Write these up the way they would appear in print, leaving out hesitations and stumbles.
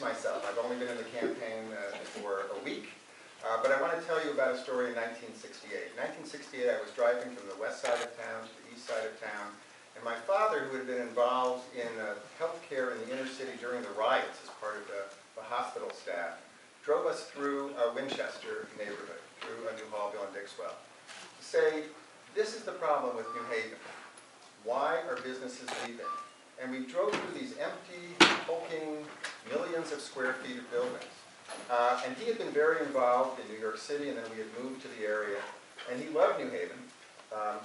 myself. I've only been in the campaign for a week, but I want to tell you about a story in 1968. In 1968, I was driving from the west side of town to the east side of town, and my father, who had been involved in healthcare in the inner city during the riots as part of the hospital staff, drove us through a Winchester neighborhood, through New Hallville and Dixwell, to say, this is the problem with New Haven. Why are businesses leaving? And we drove through these empty, hulking, millions of square feet of buildings. And he had been very involved in New York City, and then we had moved to the area. And he loved New Haven.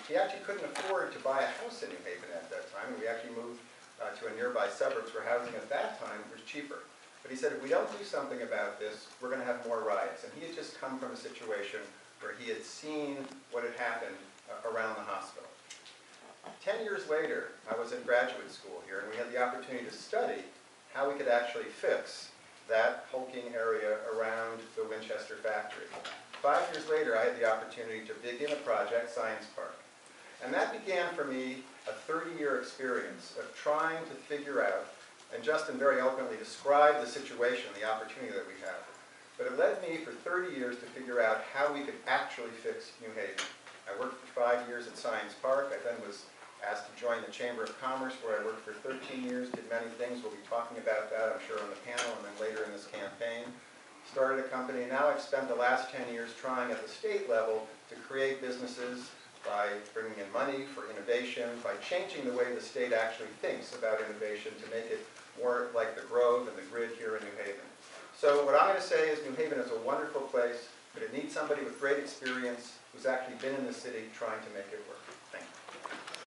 He actually couldn't afford to buy a house in New Haven at that time, and we actually moved to a nearby suburbs where housing at that time was cheaper. But he said, if we don't do something about this, we're going to have more riots. And he had just come from a situation where he had seen what had happened around the hospital. 10 years later, I was in graduate school here, and we had the opportunity to study how we could actually fix that hulking area around the Winchester factory. 5 years later, I had the opportunity to begin a project, Science Park. And that began for me a 30-year experience of trying to figure out, and Justin very eloquently described the situation, the opportunity that we have. But it led me for 30 years to figure out how we could actually fix New Haven. I worked for 5 years at Science Park. I then was asked to join the Chamber of Commerce, where I worked for 13 years, did many things. We'll be talking about that, I'm sure, on the panel and then later in this campaign. Started a company, and now I've spent the last 10 years trying at the state level to create businesses by bringing in money for innovation, by changing the way the state actually thinks about innovation to make it more like the Grove and the Grid here in New Haven. So what I'm going to say is New Haven is a wonderful place, but it needs somebody with great experience who's actually been in the city trying to make it work.